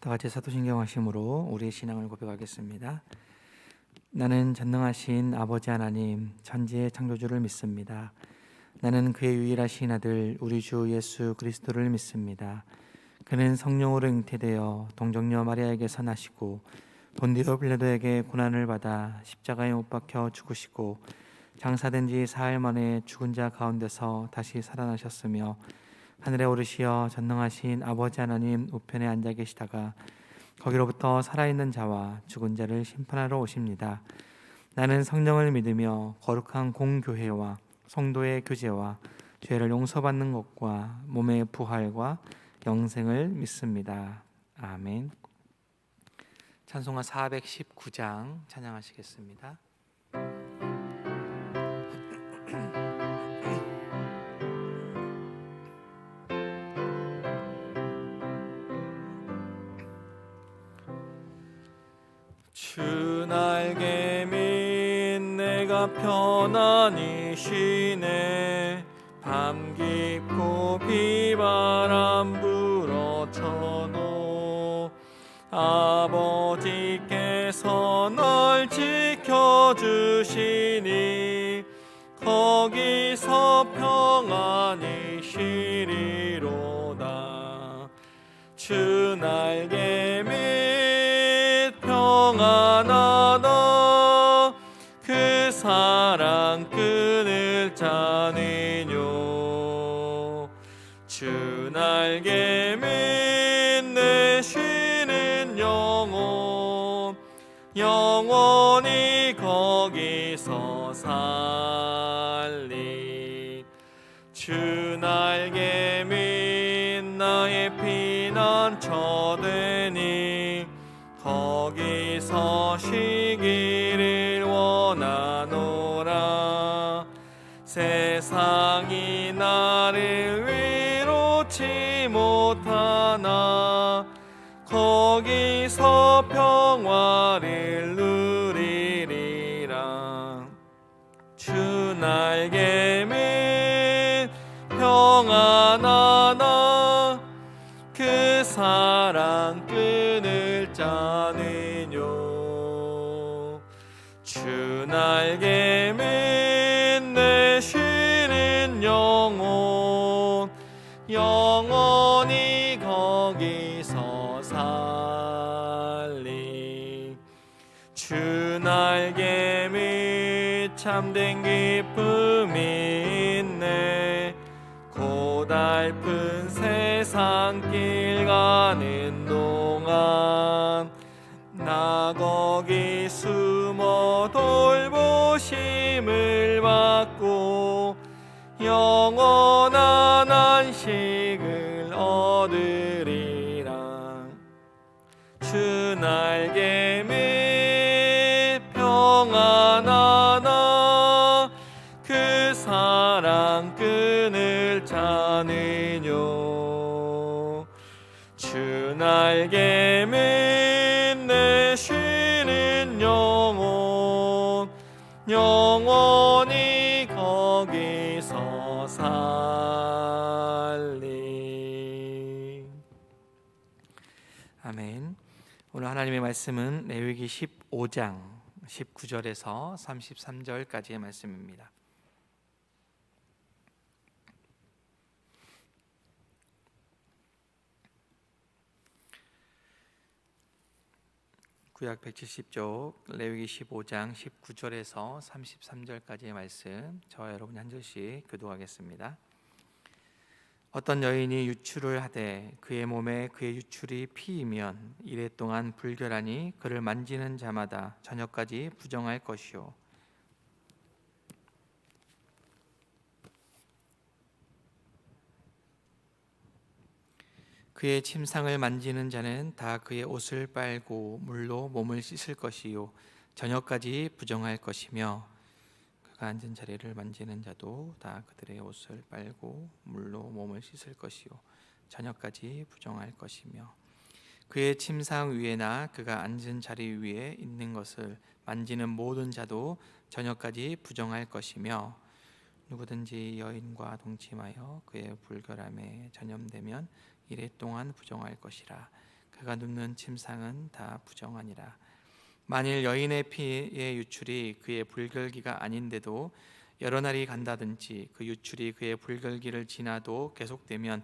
다 같이 사도신경 하심으로 우리의 신앙을 고백하겠습니다. 나는 전능하신 아버지 하나님 천지의 창조주를 믿습니다. 나는 그의 유일하신 아들 우리 주 예수 그리스도를 믿습니다. 그는 성령으로 잉태되어 동정녀 마리아에게서 나시고 본디오 빌라도에게 고난을 받아 십자가에 못 박혀 죽으시고 장사된 지 사흘 만에 죽은 자 가운데서 다시 살아나셨으며 하늘에 오르시어 전능하신 아버지 하나님 우편에 앉아 계시다가 거기로부터 살아있는 자와 죽은 자를 심판하러 오십니다. 나는 성령을 믿으며 거룩한 공교회와 성도의 교제와 죄를 용서받는 것과 몸의 부활과 영생을 믿습니다. 아멘. 찬송가 419장 찬양하시겠습니다. 주 날개 밑 내가 편안히 쉬네. 밤 깊고 비바람 불어 쳐도 아버지께서 널 지켜주시니 거기서 평안히 쉬리로다. 주 날개 밑 평안하다. 그 사랑 끊을 자니뇨. 주 날개 밑내 쉬는 영혼 영원히 거기서 살리. 주 날개 밑 나의 피난처 되니 거기서 쉬기를 원하노라. 세상이 나를 위로치 못하나 거기서 평화를 누리리라. 주 날개 밑 평안하나 그 사랑 끊을 자니뇨. 주 날개 밑내 쉬는 영혼 영원히 거기서 살리. 주 날개 밑 참된 기쁨이 있네. 고달픈 세상길 가는 동안 나 거기 숨어 돌보심을 받고 영원한 안식을 얻으리라. 주 날개 밑 평안하나 그 사랑 끊을 자니뇨. 주 날개 밑내 쉬는 영혼 영원히 거기서 살리. 아멘. 오늘 하나님의 말씀은 레위기 15장 19절에서 33절까지의 말씀입니다. 구약 170쪽 레위기 15장 19절에서 33절까지의 말씀, 저와 여러분이 한 절씩 교독하겠습니다. 어떤 여인이 유출을 하되 그의 몸에 그의 유출이 피이면 이래 동안 불결하니 그를 만지는 자마다 저녁까지 부정할 것이요. 그의 침상을 만지는 자는 다 그의 옷을 빨고 물로 몸을 씻을 것이요 저녁까지 부정할 것이며 그가 앉은 자리를 만지는 자도 다 그들의 옷을 빨고 물로 몸을 씻을 것이요 저녁까지 부정할 것이며 그의 침상 위에나 그가 앉은 자리 위에 있는 것을 만지는 모든 자도 저녁까지 부정할 것이며 누구든지 여인과 동침하여 그의 불결함에 전염되면 이래 동안 부정할 것이라. 그가 눕는 침상은 다 부정하니라. 만일 여인의 피의 유출이 그의 불결기가 아닌데도 여러 날이 간다든지 그 유출이 그의 불결기를 지나도 계속되면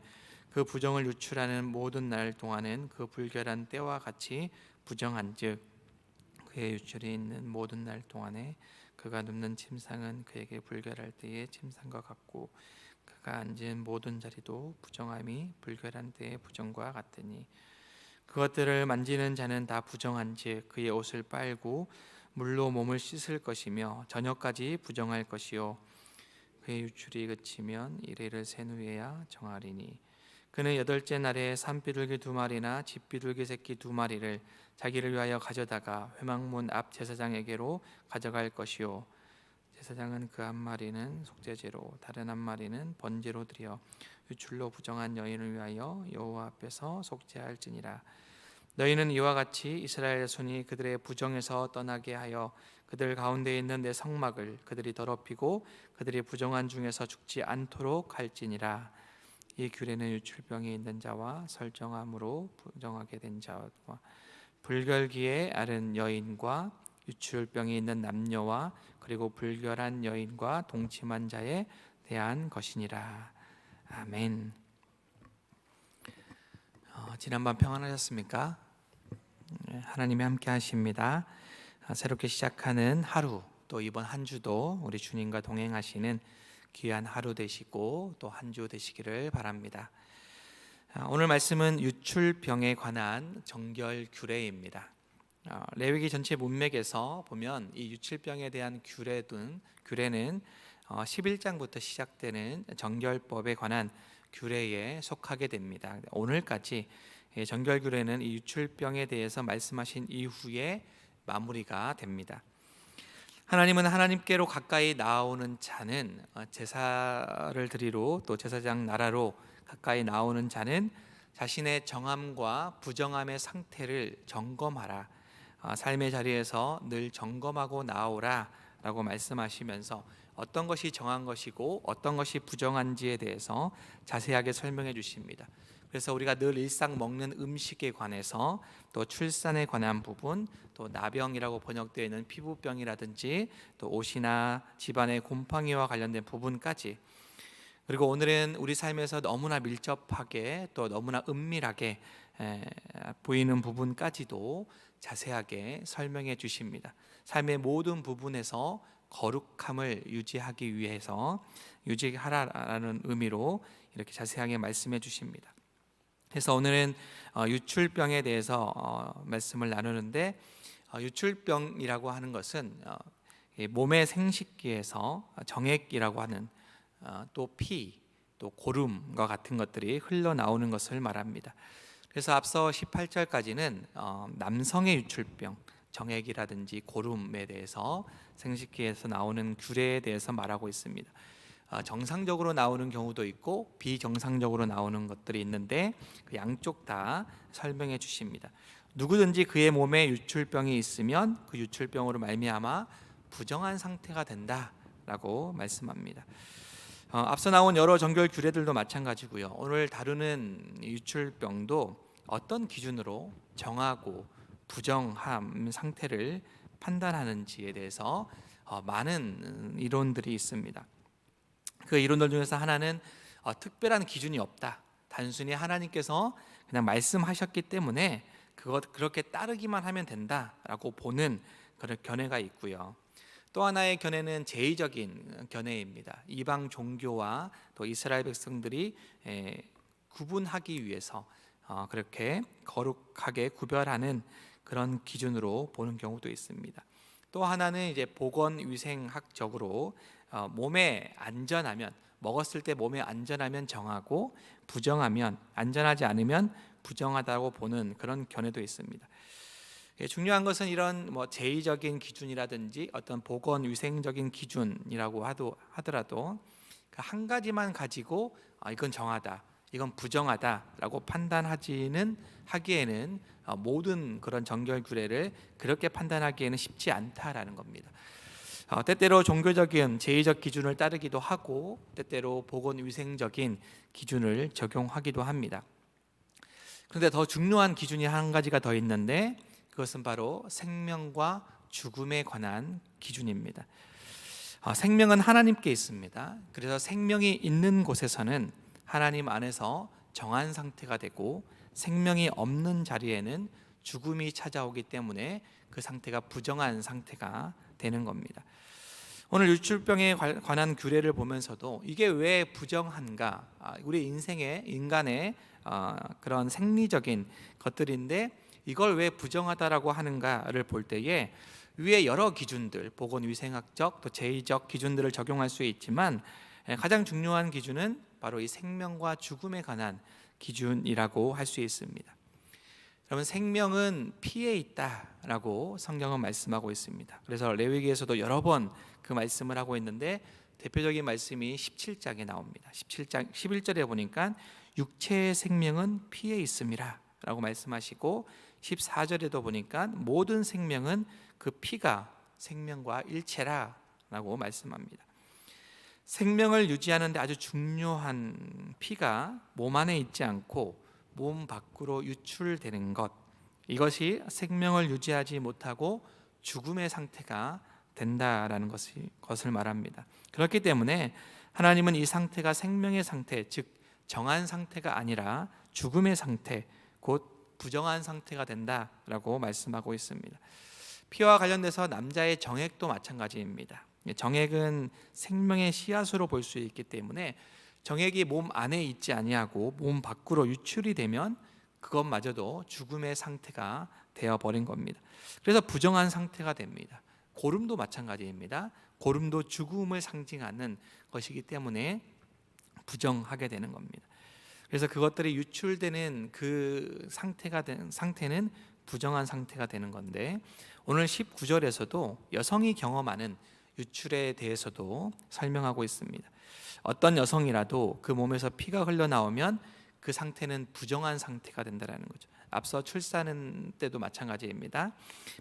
그 부정을 유출하는 모든 날 동안은 그 불결한 때와 같이 부정한즉 그의 유출이 있는 모든 날 동안에 그가 눕는 침상은 그에게 불결할 때의 침상과 같고 그가 앉은 모든 자리도 부정함이 불결한 때의 부정과 같으니 그것들을 만지는 자는 다 부정한즉 그의 옷을 빨고 물로 몸을 씻을 것이며 저녁까지 부정할 것이요 그의 유출이 그치면 이레를 센 후에야 정하리니 그는 여덟째 날에 산비둘기 2마리나 집비둘기 새끼 2마리를 자기를 위하여 가져다가 회막문 앞 제사장에게로 가져갈 것이요 제사장은 그 한 마리는 속죄제로 다른 한 마리는 번제로 드려 유출로 부정한 여인을 위하여 여호와 앞에서 속죄할지니라. 너희는 이와 같이 이스라엘 손이 그들의 부정에서 떠나게 하여 그들 가운데 있는 내 성막을 그들이 더럽히고 그들이 부정한 중에서 죽지 않도록 할지니라. 이 규례는 유출병이 있는 자와 설정함으로 부정하게 된 자와 불결기에 앓은 여인과 유출병이 있는 남녀와 그리고 불결한 여인과 동침한 자에 대한 것이니라. 아멘. 지난밤 평안하셨습니까? 하나님이 함께 하십니다. 새롭게 시작하는 하루, 또 이번 한 주도 우리 주님과 동행하시는 귀한 하루 되시고 또 한 주 되시기를 바랍니다. 오늘 말씀은 유출병에 관한 정결 규례입니다. 레위기 전체 문맥에서 보면 이 유출병에 대한 규례는 11장부터 시작되는 정결법에 관한 규례에 속하게 됩니다. 오늘까지 정결 규례는 이 유출병에 대해서 말씀하신 이후에 마무리가 됩니다. 하나님은 하나님께로 가까이 나오는 자는 제사를 드리러 또 제사장 나라로 가까이 나오는 자는 자신의 정함과 부정함의 상태를 점검하라. 삶의 자리에서 늘 점검하고 나오라 라고 말씀하시면서 어떤 것이 정한 것이고 어떤 것이 부정한지에 대해서 자세하게 설명해 주십니다. 그래서 우리가 늘 일상 먹는 음식에 관해서 또 출산에 관한 부분, 또 나병이라고 번역되어 있는 피부병이라든지 또 옷이나 집안의 곰팡이와 관련된 부분까지, 그리고 오늘은 우리 삶에서 너무나 밀접하게 또 너무나 은밀하게 보이는 부분까지도 자세하게 설명해 주십니다. 삶의 모든 부분에서 거룩함을 유지하기 위해서 유지하라라는 의미로 이렇게 자세하게 말씀해 주십니다. 그래서 오늘은 유출병에 대해서 말씀을 나누는데, 유출병이라고 하는 것은 몸의 생식기에서 정액이라고 하는 또 피, 또 고름과 같은 것들이 흘러나오는 것을 말합니다. 그래서 앞서 18절까지는 남성의 유출병, 정액이라든지 고름에 대해서 생식기에서 나오는 규례에 대해서 말하고 있습니다. 정상적으로 나오는 경우도 있고 비정상적으로 나오는 것들이 있는데 그 양쪽 다 설명해 주십니다. 누구든지 그의 몸에 유출병이 있으면 그 유출병으로 말미암아 부정한 상태가 된다라고 말씀합니다. 앞서 나온 여러 정결 규례들도 마찬가지고요. 오늘 다루는 유출병도 어떤 기준으로 정하고 부정함 상태를 판단하는지에 대해서 많은 이론들이 있습니다. 그 이론들 중에서 하나는 특별한 기준이 없다. 단순히 하나님께서 그냥 말씀하셨기 때문에 그렇게 따르기만 하면 된다라고 보는 그런 견해가 있고요. 또 하나의 견해는 제의적인 견해입니다. 이방 종교와 또 이스라엘 백성들이 구분하기 위해서 그렇게 거룩하게 구별하는 그런 기준으로 보는 경우도 있습니다. 또 하나는 이제 보건위생학적으로 몸에 안전하면, 먹었을 때 몸에 안전하면 정하고 부정하면, 안전하지 않으면 부정하다고 보는 그런 견해도 있습니다. 중요한 것은 이런 제의적인 기준이라든지 어떤 보건위생적인 기준이라고 하더라도 그 한 가지만 가지고 이건 정하다, 이건 부정하다라고 판단하기에는 모든 그런 정결 규례를 그렇게 판단하기에는 쉽지 않다라는 겁니다. 때때로 종교적인 제의적 기준을 따르기도 하고 때때로 보건위생적인 기준을 적용하기도 합니다. 그런데 더 중요한 기준이 한 가지가 더 있는데 그것은 바로 생명과 죽음에 관한 기준입니다. 생명은 하나님께 있습니다. 그래서 생명이 있는 곳에서는 하나님 안에서 정한 상태가 되고 생명이 없는 자리에는 죽음이 찾아오기 때문에 그 상태가 부정한 상태가 되는 겁니다. 오늘 유출병에 관한 규례를 보면서도 이게 왜 부정한가? 우리 인간의 그런 생리적인 것들인데 이걸 왜 부정하다라고 하는가를 볼 때에 위에 여러 기준들, 보건위생학적 또 제의적 기준들을 적용할 수 있지만 가장 중요한 기준은 바로 이 생명과 죽음에 관한 기준이라고 할 수 있습니다. 여러분, 생명은 피에 있다라고 성경은 말씀하고 있습니다. 그래서 레위기에서도 여러 번 그 말씀을 하고 있는데 대표적인 말씀이 17장에 나옵니다. 17장 11절에 보니까 육체의 생명은 피에 있음이라 라고 말씀하시고 14절에도 보니까 모든 생명은 그 피가 생명과 일체라 라고 말씀합니다. 생명을 유지하는 데 아주 중요한 피가 몸 안에 있지 않고 몸 밖으로 유출되는 것, 이것이 생명을 유지하지 못하고 죽음의 상태가 된다라는 것을 말합니다. 그렇기 때문에 하나님은 이 상태가 생명의 상태, 즉 정한 상태가 아니라 죽음의 상태, 곧 부정한 상태가 된다라고 말씀하고 있습니다. 피와 관련돼서 남자의 정액도 마찬가지입니다. 정액은 생명의 씨앗으로 볼 수 있기 때문에 정액이 몸 안에 있지 아니하고 몸 밖으로 유출이 되면 그것마저도 죽음의 상태가 되어버린 겁니다. 그래서 부정한 상태가 됩니다. 고름도 마찬가지입니다. 고름도 죽음을 상징하는 것이기 때문에 부정하게 되는 겁니다. 그래서 그것들이 유출되는 그 상태는 부정한 상태가 되는 건데 오늘 19절에서도 여성이 경험하는 유출에 대해서도 설명하고 있습니다. 어떤 여성이라도 그 몸에서 피가 흘러나오면 그 상태는 부정한 상태가 된다는 거죠. 앞서 출산 때도 마찬가지입니다.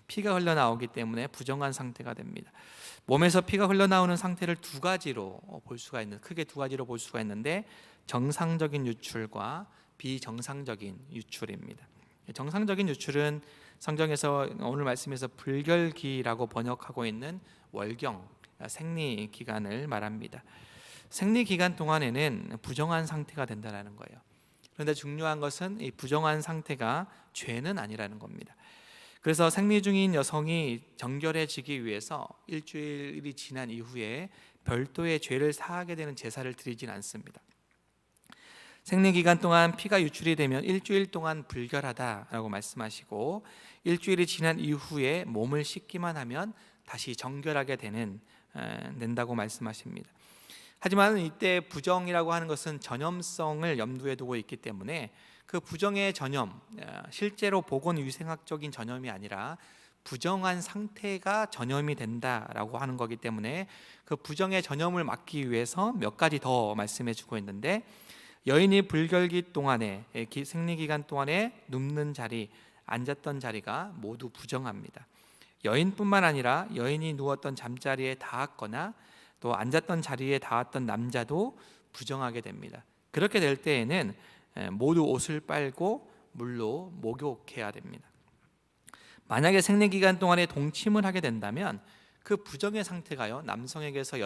피가 흘러나오기 때문에 부정한 상태가 됩니다. 몸에서 피가 흘러나오는 상태를 크게 두 가지로 볼 수가 있는데 정상적인 유출과 비정상적인 유출입니다. 정상적인 유출은 성경에서 오늘 말씀에서 불결기라고 번역하고 있는 월경, 생리 기간을 말합니다. 생리 기간 동안에는 부정한 상태가 된다는 거예요. 그런데 중요한 것은 이 부정한 상태가 죄는 아니라는 겁니다. 그래서 생리 중인 여성이 정결해지기 위해서 일주일이 지난 이후에 별도의 죄를 사하게 되는 제사를 드리진 않습니다. 생리 기간 동안 피가 유출이 되면 일주일 동안 불결하다라고 말씀하시고 일주일이 지난 이후에 몸을 씻기만 하면 다시 정결하게 된다고 말씀하십니다. 하지만 이때 부정이라고 하는 것은 전염성을 염두에 두고 있기 때문에 그 부정의 전염, 실제로 보건위생학적인 전염이 아니라 부정한 상태가 전염이 된다라고 하는 거기 때문에 그 부정의 전염을 막기 위해서 몇 가지 더 말씀해 주고 있는데 여인이 불결기 동안에 생리기간 동안에 눕는 자리, 앉았던 자리가 모두 부정합니다. 여인뿐만 아니라 여인이 누웠던 잠자리에 닿았거나 또 앉았던 자리에 닿았던 남자도 부정하게 됩니다. 그렇게 될 때에는 모두 옷을 빨고 물로 목욕해야 됩니다. 만약에 생리기간 동안에 동침을 하게 된다면 그 부정의 상태가요 여성에게서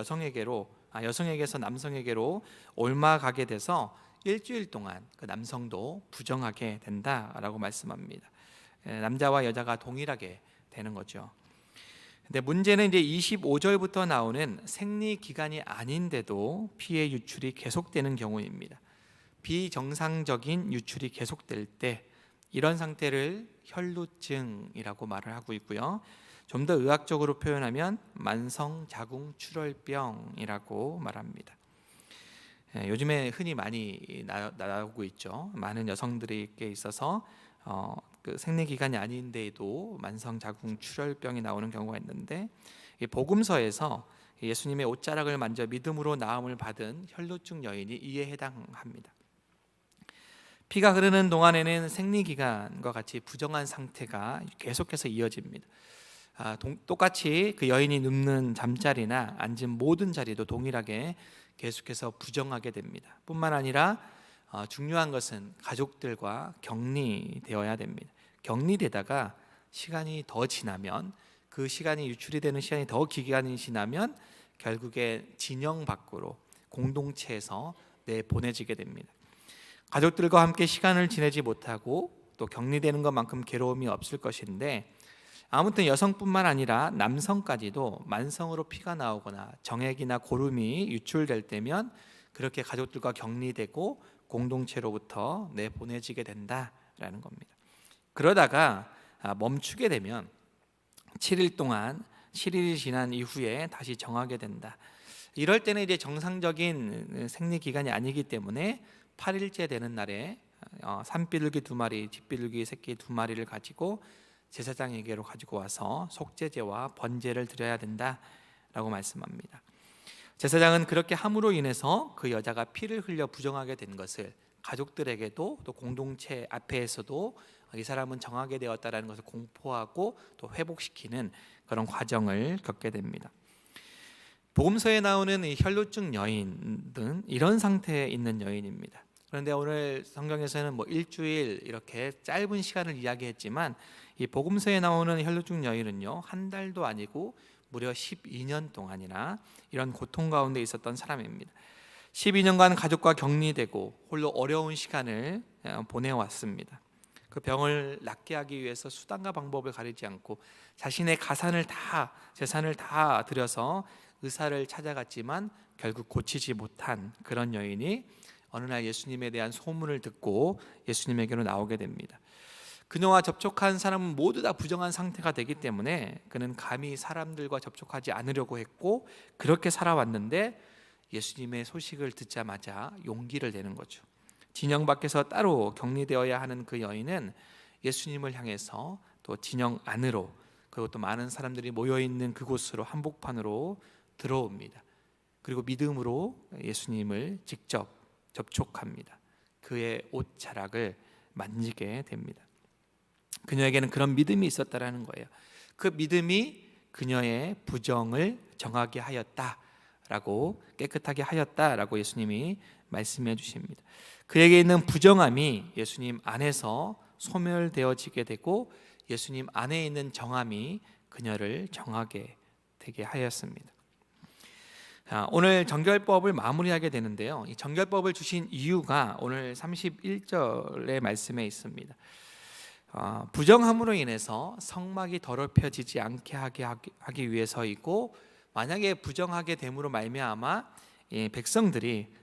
남성에게로 옮아가게 돼서 일주일 동안 그 남성도 부정하게 된다라고 말씀합니다. 남자와 여자가 동일하게 되는 거죠. 근데 문제는 이제 25절부터 나오는 생리 기간이 아닌데도 피의 유출이 계속되는 경우입니다. 비정상적인 유출이 계속될 때 이런 상태를 혈루증이라고 말을 하고 있고요. 좀 더 의학적으로 표현하면 만성자궁출혈병이라고 말합니다. 요즘에 흔히 많이 나오고 있죠. 많은 여성들에게 있어서 그 생리 기간이 아닌데도 만성자궁출혈병이 나오는 경우가 있는데 복음서에서 예수님의 옷자락을 만져 믿음으로 나음을 받은 혈루증 여인이 이에 해당합니다. 피가 흐르는 동안에는 생리 기간과 같이 부정한 상태가 계속해서 이어집니다. 똑같이 그 여인이 눕는 잠자리나 앉은 모든 자리도 동일하게 계속해서 부정하게 됩니다. 뿐만 아니라 중요한 것은 가족들과 격리되어야 됩니다. 격리되다가 시간이 더 지나면, 그 시간이 유출이 되는 시간이 더 기간이 지나면 결국에 진영 밖으로 공동체에서 내보내지게 됩니다. 가족들과 함께 시간을 지내지 못하고 또 격리되는 것만큼 괴로움이 없을 것인데, 아무튼 여성뿐만 아니라 남성까지도 만성으로 피가 나오거나 정액이나 고름이 유출될 때면 그렇게 가족들과 격리되고 공동체로부터 내보내지게 된다라는 겁니다. 그러다가 멈추게 되면 7일이 지난 이후에 다시 정하게 된다. 이럴 때는 이제 정상적인 생리 기간이 아니기 때문에 8일째 되는 날에 산비둘기 2마리, 뒷비둘기 새끼 2마리를 가지고 제사장에게로 가지고 와서 속죄제와 번제를 드려야 된다라고 말씀합니다. 제사장은 그렇게 함으로 인해서 그 여자가 피를 흘려 부정하게 된 것을 가족들에게도 또 공동체 앞에서도 이 사람은 정하게 되었다라는 것을 공포하고 또 회복시키는 그런 과정을 겪게 됩니다. 복음서에 나오는 이 혈루증 여인은 이런 상태에 있는 여인입니다. 그런데 오늘 성경에서는 일주일 이렇게 짧은 시간을 이야기했지만, 이 복음서에 나오는 혈루증 여인은요, 한 달도 아니고 무려 12년 동안이나 이런 고통 가운데 있었던 사람입니다. 12년간 가족과 격리되고 홀로 어려운 시간을 보내왔습니다. 그 병을 낫게 하기 위해서 수단과 방법을 가리지 않고 자신의 재산을 다 들여서 의사를 찾아갔지만 결국 고치지 못한 그런 여인이 어느 날 예수님에 대한 소문을 듣고 예수님에게로 나오게 됩니다. 그녀와 접촉한 사람은 모두 다 부정한 상태가 되기 때문에 그는 감히 사람들과 접촉하지 않으려고 했고, 그렇게 살아왔는데 예수님의 소식을 듣자마자 용기를 내는 거죠. 진영 밖에서 따로 격리되어야 하는 그 여인은 예수님을 향해서 또 진영 안으로, 그리고 또 많은 사람들이 모여있는 그곳으로, 한복판으로 들어옵니다. 그리고 믿음으로 예수님을 직접 접촉합니다. 그의 옷자락을 만지게 됩니다. 그녀에게는 그런 믿음이 있었다라는 거예요. 그 믿음이 그녀의 부정을 정하게 하였다라고, 깨끗하게 하였다라고 예수님이 말씀해 주십니다. 그에게 있는 부정함이 예수님 안에서 소멸되어지게 되고 예수님 안에 있는 정함이 그녀를 정하게 되게 하였습니다. 오늘 정결법을 마무리하게 되는데요, 이 정결법을 주신 이유가 오늘 31절의 말씀에 있습니다. 부정함으로 인해서 성막이 더럽혀지지 않게 하기 위해서이고, 만약에 부정하게 됨으로 말미암아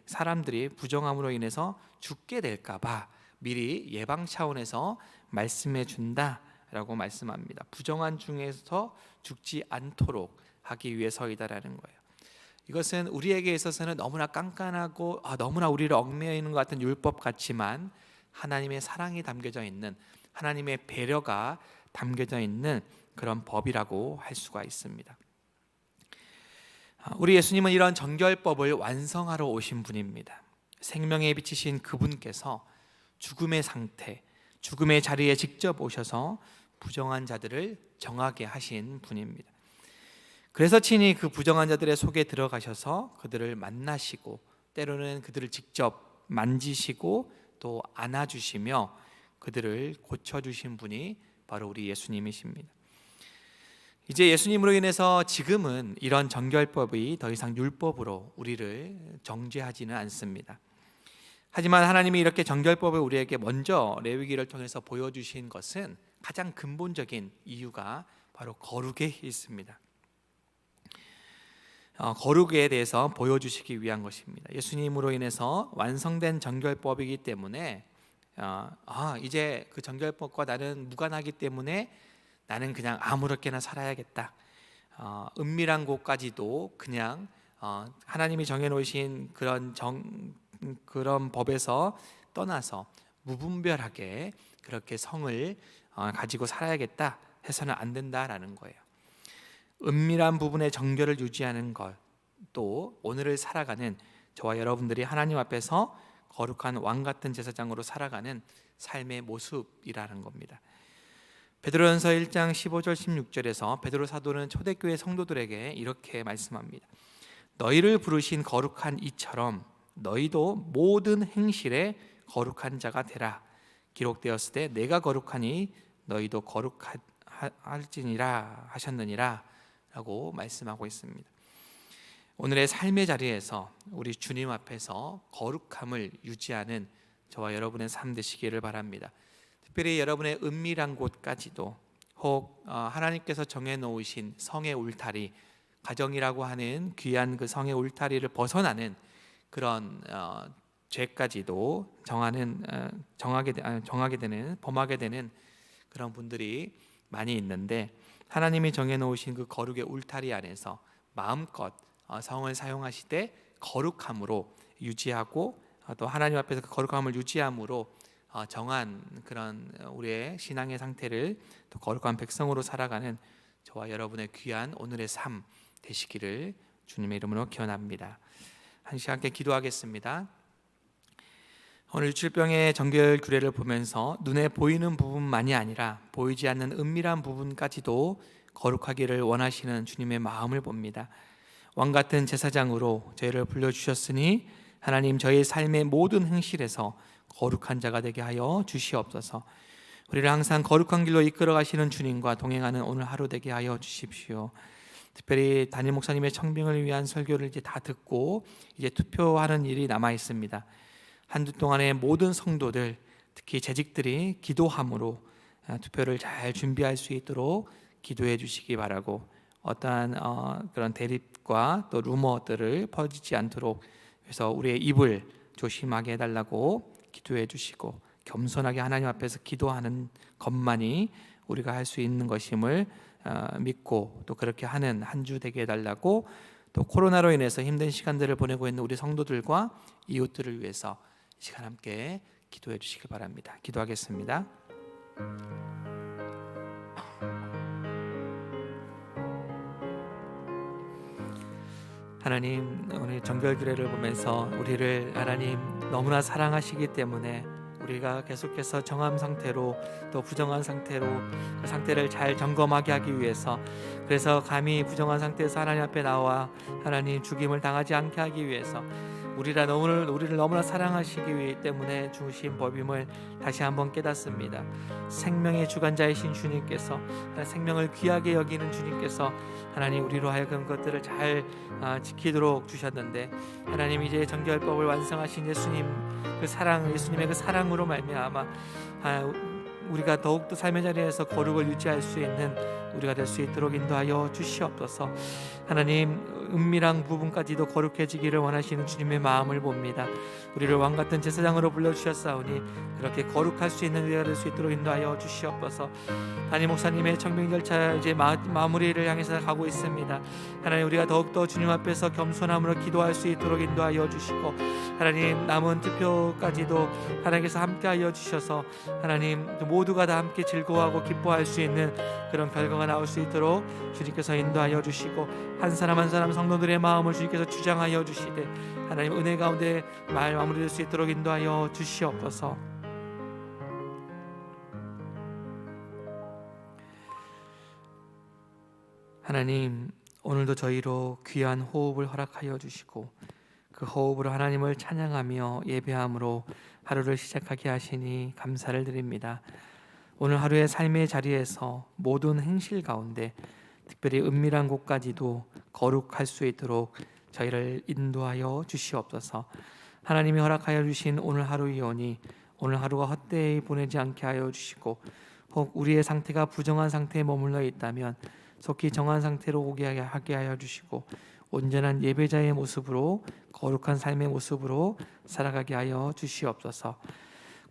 사람들이 부정함으로 인해서 죽게 될까 봐 미리 예방 차원에서 말씀해 준다라고 말씀합니다. 부정한 중에서 죽지 않도록 하기 위해서이다라는 거예요. 이것은 우리에게 있어서는 너무나 깐깐하고 너무나 우리를 얽매여 있는 것 같은 율법 같지만, 하나님의 사랑이 담겨져 있는, 하나님의 배려가 담겨져 있는 그런 법이라고 할 수가 있습니다. 우리 예수님은 이런 정결법을 완성하러 오신 분입니다. 생명의 빛이신 그분께서 죽음의 상태, 죽음의 자리에 직접 오셔서 부정한 자들을 정하게 하신 분입니다. 그래서 친히 그 부정한 자들의 속에 들어가셔서 그들을 만나시고, 때로는 그들을 직접 만지시고 또 안아주시며 그들을 고쳐주신 분이 바로 우리 예수님이십니다. 이제 예수님으로 인해서 지금은 이런 정결법이 더 이상 율법으로 우리를 정죄하지는 않습니다. 하지만 하나님이 이렇게 정결법을 우리에게 먼저 레위기를 통해서 보여주신 것은 가장 근본적인 이유가 바로 거룩에 있습니다. 거룩에 대해서 보여주시기 위한 것입니다. 예수님으로 인해서 완성된 정결법이기 때문에 이제 그 정결법과 나는 무관하기 때문에 나는 그냥 아무렇게나 살아야겠다. 은밀한 곳까지도 그냥 하나님이 정해놓으신 그런 법에서 떠나서 무분별하게 그렇게 성을 가지고 살아야겠다 해서는 안 된다라는 거예요. 은밀한 부분의 정결을 유지하는 것, 또 오늘을 살아가는 저와 여러분들이 하나님 앞에서 거룩한 왕 같은 제사장으로 살아가는 삶의 모습이라는 겁니다. 베드로전서 1장 15절 16절에서 베드로 사도는 초대교회 성도들에게 이렇게 말씀합니다. 너희를 부르신 거룩한 이처럼 너희도 모든 행실에 거룩한 자가 되라. 기록되었을 때 내가 거룩하니 너희도 거룩할지니라 하셨느니라 라고 말씀하고 있습니다. 오늘의 삶의 자리에서 우리 주님 앞에서 거룩함을 유지하는 저와 여러분의 삶 되시기를 바랍니다. 특별히 여러분의 은밀한 곳까지도 혹 하나님께서 정해놓으신 성의 울타리, 가정이라고 하는 귀한 그 성의 울타리를 벗어나는 그런 죄까지도 범하게 되는 그런 분들이 많이 있는데, 하나님이 정해놓으신 그 거룩의 울타리 안에서 마음껏 성을 사용하시되 거룩함으로 유지하고, 또 하나님 앞에서 그 거룩함을 유지함으로 정한 그런 우리의 신앙의 상태를 또 거룩한 백성으로 살아가는 저와 여러분의 귀한 오늘의 삶 되시기를 주님의 이름으로 기원합니다. 한 시간 함께 기도하겠습니다. 오늘 유출병의 정결 규례를 보면서 눈에 보이는 부분만이 아니라 보이지 않는 은밀한 부분까지도 거룩하기를 원하시는 주님의 마음을 봅니다. 왕같은 제사장으로 저희를 불러주셨으니 하나님, 저희 삶의 모든 행실에서 거룩한 자가 되게 하여 주시옵소서. 우리를 항상 거룩한 길로 이끌어 가시는 주님과 동행하는 오늘 하루 되게 하여 주십시오. 특별히 담임 목사님의 청빙을 위한 설교를 이제 다 듣고 이제 투표하는 일이 남아 있습니다. 한 주 동안의 모든 성도들, 특히 재직들이 기도함으로 투표를 잘 준비할 수 있도록 기도해 주시기 바라고, 어떠한 그런 대립과 또 루머들을 퍼지지 않도록 그래서 우리의 입을 조심하게 해달라고 기도해 주시고, 겸손하게 하나님 앞에서 기도하는 것만이 우리가 할 수 있는 것임을 믿고 또 그렇게 하는 한 주 되게 해달라고, 또 코로나로 인해서 힘든 시간들을 보내고 있는 우리 성도들과 이웃들을 위해서 이 시간 함께 기도해 주시길 바랍니다. 기도하겠습니다. 하나님, 오늘 정결규례를 보면서 우리를 하나님 너무나 사랑하시기 때문에 우리가 계속해서 정함 상태로 또 부정한 상태로 그 상태를 잘 점검하게 하기 위해서, 그래서 감히 부정한 상태에서 하나님 앞에 나와 하나님 죽임을 당하지 않게 하기 위해서 우리를 너무나 사랑하시기 때문에 주신 법임을 다시 한번 깨닫습니다. 생명의 주관자이신 주님께서, 생명을 귀하게 여기는 주님께서 하나님 우리로 하여금 그것들을 잘 지키도록 주셨는데, 하나님 이제 정결법을 완성하신 예수님 그 사랑, 예수님의 그 사랑으로 말미암아 우리가 더욱더 삶의 자리에서 거룩을 유지할 수 있는 우리가 될 수 있도록 인도하여 주시옵소서. 하나님, 은밀한 부분까지도 거룩해지기를 원하시는 주님의 마음을 봅니다. 우리를 왕같은 제사장으로 불러주셨사오니 그렇게 거룩할 수 있는 우리가 될 수 있도록 인도하여 주시옵소서. 담임 목사님의 청빙 절차 이제 마무리를 향해서 가고 있습니다. 하나님, 우리가 더욱더 주님 앞에서 겸손함으로 기도할 수 있도록 인도하여 주시고, 하나님 남은 투표까지도 하나님께서 함께하여 주셔서 하나님 모두가 다 함께 즐거워하고 기뻐할 수 있는 그런 결과가 나올 수 있도록 주님께서 인도하여 주시고, 한 사람 한 사람 성도들의 마음을 주님께서 주장하여 주시되 하나님 은혜 가운데 마무리될 수 있도록 인도하여 주시옵소서. 하나님, 오늘도 저희로 귀한 호흡을 허락하여 주시고 그 호흡으로 하나님을 찬양하며 예배함으로 하루를 시작하게 하시니 감사를 드립니다. 오늘 하루의 삶의 자리에서 모든 행실 가운데 특별히 은밀한 곳까지도 거룩할 수 있도록 저희를 인도하여 주시옵소서. 하나님이 허락하여 주신 오늘 하루이오니 오늘 하루가 헛되이 보내지 않게 하여 주시고, 혹 우리의 상태가 부정한 상태에 머물러 있다면 속히 정한 상태로 오게 하게 하여 주시고, 온전한 예배자의 모습으로 거룩한 삶의 모습으로 살아가게 하여 주시옵소서.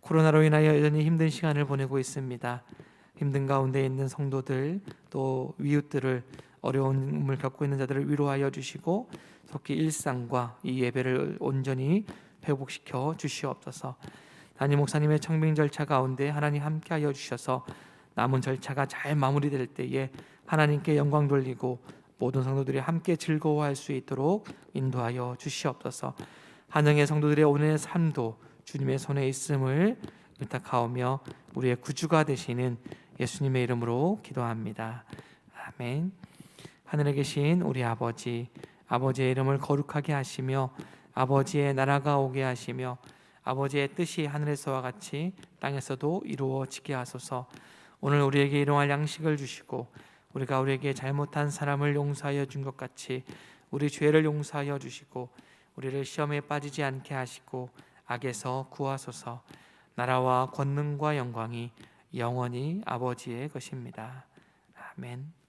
코로나로 인하여 여전히 힘든 시간을 보내고 있습니다. 힘든 가운데 있는 성도들 또 이웃들을, 어려움을 겪고 있는 자들을 위로하여 주시고 속히 일상과 이 예배를 온전히 회복시켜 주시옵소서. 담임 목사님의 청빙 절차 가운데 하나님 함께하여 주셔서 남은 절차가 잘 마무리될 때에 하나님께 영광 돌리고 모든 성도들이 함께 즐거워할 수 있도록 인도하여 주시옵소서. 한영의 성도들의 오늘의 삶도 주님의 손에 있음을 부탁하오며 우리의 구주가 되시는 예수님의 이름으로 기도합니다. 아멘. 하늘에 계신 우리 아버지, 아버지의 이름을 거룩하게 하시며 아버지의 나라가 오게 하시며 아버지의 뜻이 하늘에서와 같이 땅에서도 이루어지게 하소서. 오늘 우리에게 일용할 양식을 주시고 우리가 우리에게 잘못한 사람을 용서하여 준 것 같이 우리 죄를 용서하여 주시고 우리를 시험에 빠지지 않게 하시고 악에서 구하소서. 나라와 권능과 영광이 영원히 아버지의 것입니다. 아멘.